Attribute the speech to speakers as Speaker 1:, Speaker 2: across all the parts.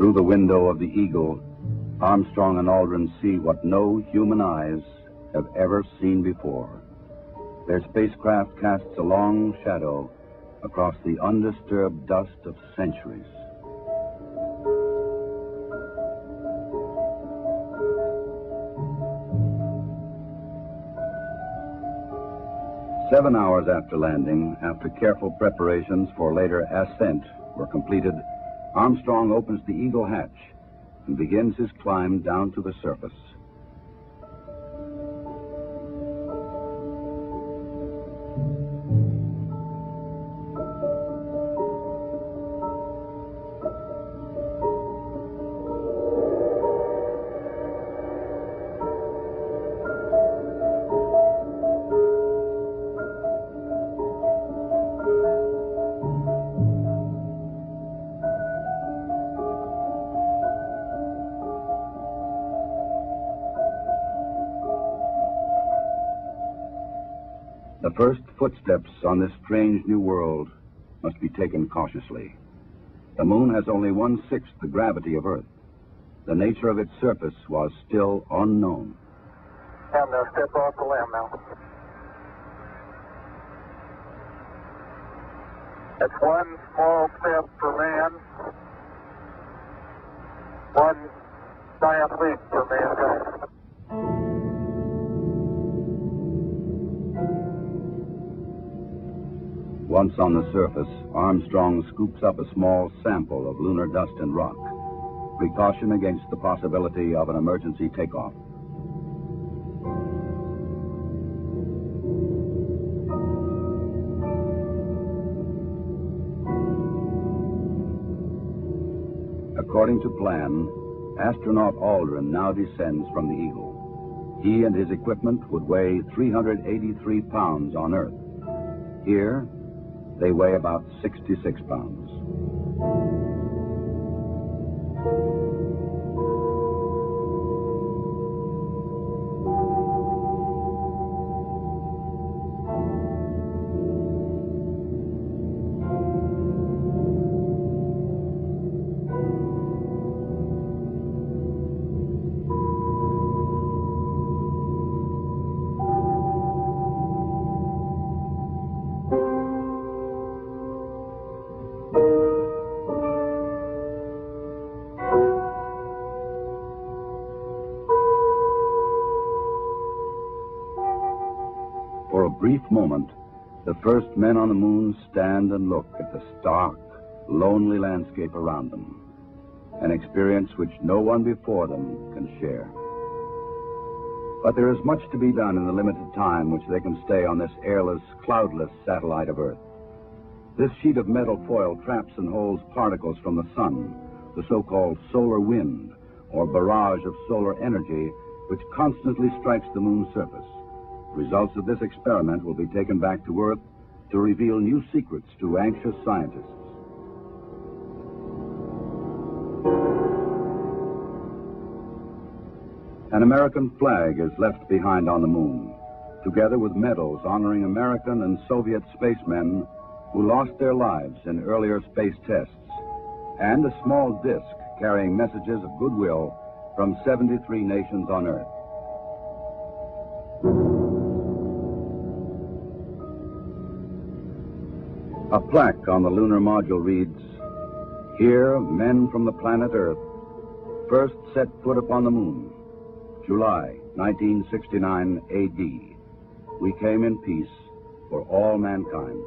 Speaker 1: Through the window of the Eagle, Armstrong and Aldrin see what no human eyes have ever seen before. Their spacecraft casts a long shadow across the undisturbed dust of centuries. Seven hours after landing, after careful preparations for later ascent were completed, Armstrong opens the Eagle hatch and begins his climb down to the surface. The first footsteps on this strange new world must be taken cautiously. The moon has only 1/6 the gravity of Earth. The nature of its surface was still unknown.
Speaker 2: And step off the limb now. That's one small step for man, one giant leap for mankind.
Speaker 1: Once on the surface, Armstrong scoops up a small sample of lunar dust and rock, precaution against the possibility of an emergency takeoff. According to plan, astronaut Aldrin now descends from the Eagle. He and his equipment would weigh 383 pounds on Earth. Here, they weigh about 66 pounds. For a brief moment, the first men on the moon stand and look at the stark, lonely landscape around them, an experience which no one before them can share. But there is much to be done in the limited time which they can stay on this airless, cloudless satellite of Earth. This sheet of metal foil traps and holds particles from the sun, the so-called solar wind, or barrage of solar energy, which constantly strikes the moon's surface. Results of this experiment will be taken back to Earth to reveal new secrets to anxious scientists. An American flag is left behind on the moon, together with medals honoring American and Soviet spacemen who lost their lives in earlier space tests, and a small disc carrying messages of goodwill from 73 nations on Earth. A plaque on the lunar module reads, "Here, men from the planet Earth first set foot upon the moon, July 1969 AD. We came in peace for all mankind."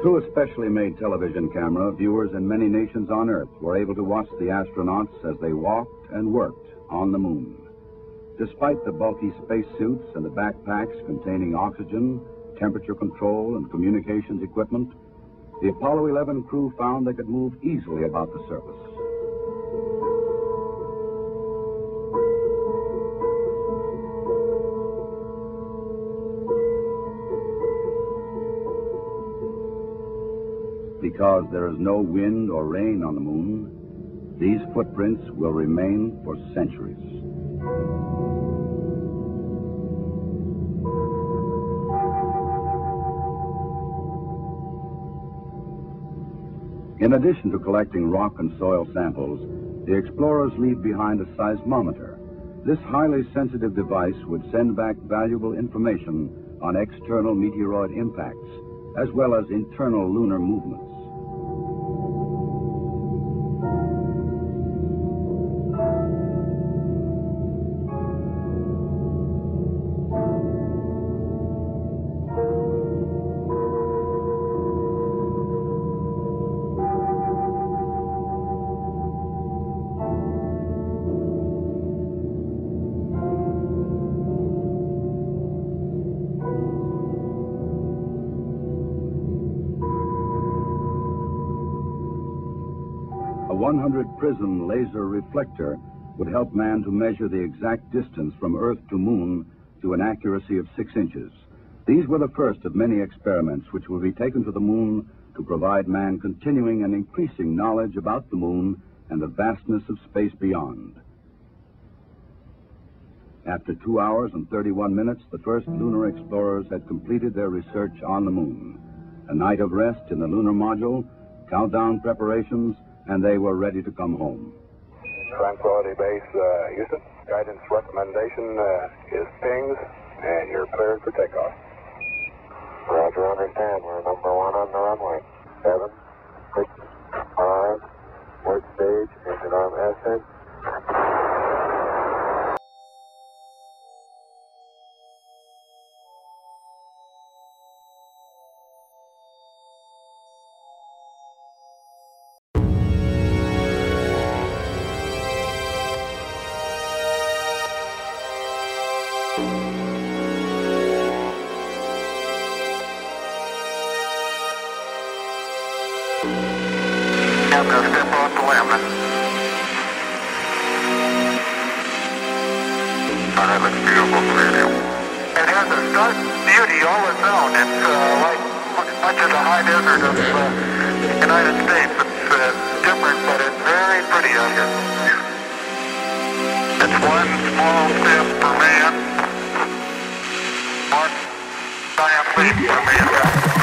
Speaker 1: Through a specially made television camera, viewers in many nations on Earth were able to watch the astronauts as they walked and worked on the moon. Despite the bulky spacesuits and the backpacks containing oxygen, temperature control, and communications equipment, the Apollo 11 crew found they could move easily about the surface. Because there is no wind or rain on the moon, these footprints will remain for centuries. In addition to collecting rock and soil samples, the explorers leave behind a seismometer. This highly sensitive device would send back valuable information on external meteoroid impacts, as well as internal lunar movements. A 100-prism laser reflector would help man to measure the exact distance from Earth to Moon to an accuracy of 6 inches. These were the first of many experiments which will be taken to the Moon to provide man continuing and increasing knowledge about the Moon and the vastness of space beyond. After 2 hours and 31 minutes, the first lunar explorers had completed their research on the Moon. A night of rest in the lunar module, countdown preparations, and they were ready to come home.
Speaker 3: Tranquility Base, Houston. Guidance recommendation is pings, and you're cleared for takeoff. Roger, understand. We're number 1 on the runway. 7, 6, 5, port stage, engine arm ascent.
Speaker 2: I'm going to step off the landing. Oh, that looks beautiful for you. It has a stark beauty all its own. It's like much of the high desert of the United States. It's different, but it's very pretty out here. It's one small step for man, one giant leap for mankind.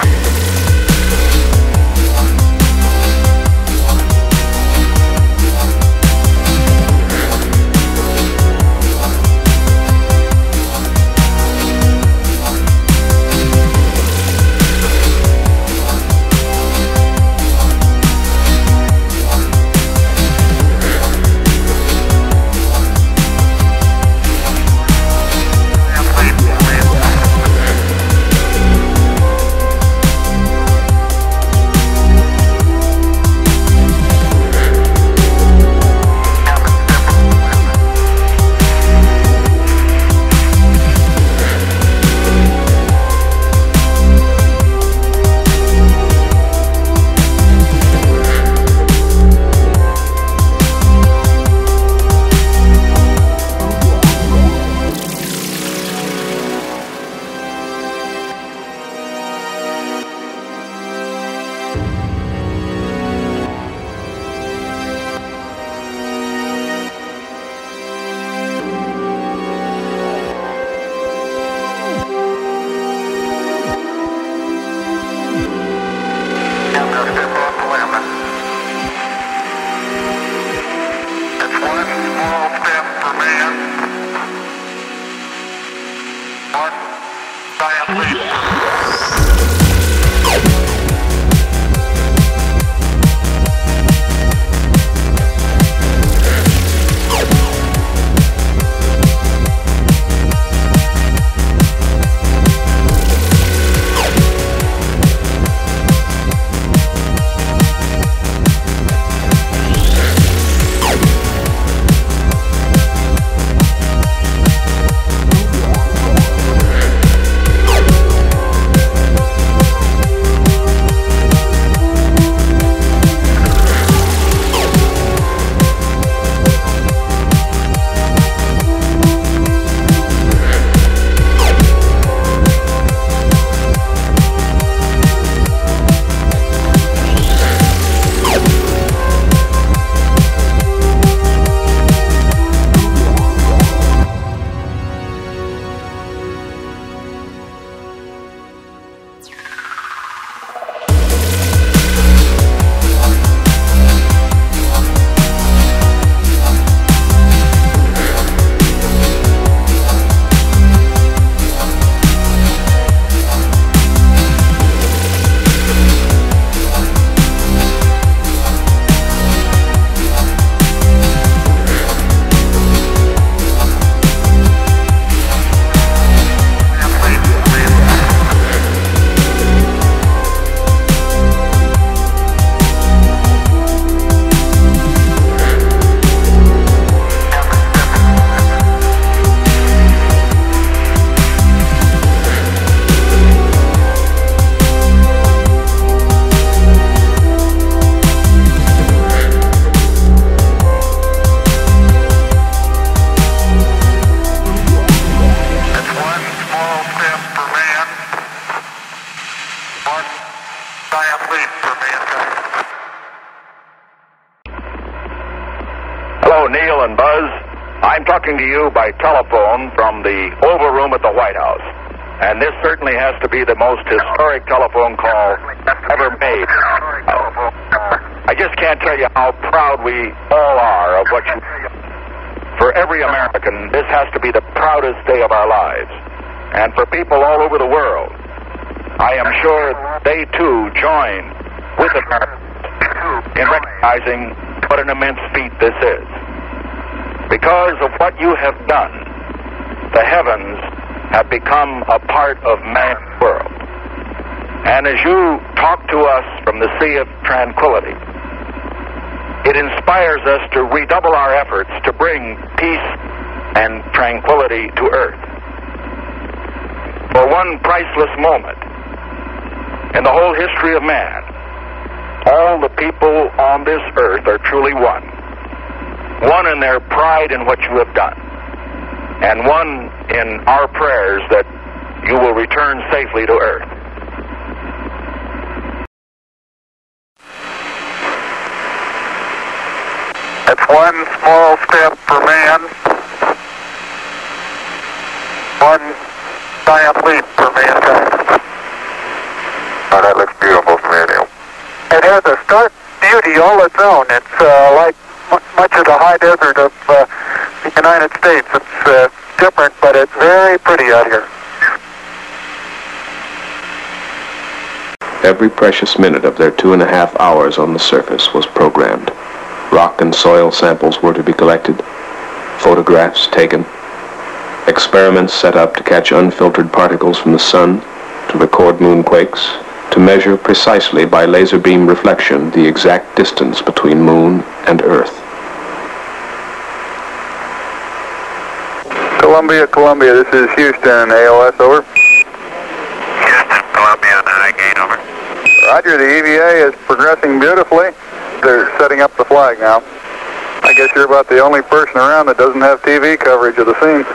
Speaker 4: Neil and Buzz. I'm talking to you by telephone from the Oval Room at the White House. And this certainly has to be the most historic telephone call ever made. I just can't tell you how proud we all are of what you... For every American, this has to be the proudest day of our lives. And for people all over the world, I am sure they too join with Americans in recognizing what an immense feat this is. Because of what you have done, the heavens have become a part of man's world. And as you talk to us from the Sea of Tranquility, it inspires us to redouble our efforts to bring peace and tranquility to Earth. For one priceless moment in the whole history of man, all the people on this earth are truly one. One in their pride in what you have done, and one in our prayers that you will return safely to Earth.
Speaker 2: It's one small step for man, one giant leap for mankind.
Speaker 3: Oh, that looks beautiful from here, Neil.
Speaker 2: It has a stark beauty all its own. It's like much of the high desert of the United States. It's different, but it's very pretty out here.
Speaker 5: Every precious minute of their 2.5 hours on the surface was programmed. Rock and soil samples were to be collected, photographs taken, experiments set up to catch unfiltered particles from the sun, to record moonquakes, to measure precisely by laser beam reflection the exact distance between Moon and Earth.
Speaker 3: Columbia, this is Houston, AOS, over.
Speaker 2: Houston, Columbia, high gain, over.
Speaker 3: Roger, the EVA is progressing beautifully. They're setting up the flag now. I guess you're about the only person around that doesn't have TV coverage of the scene.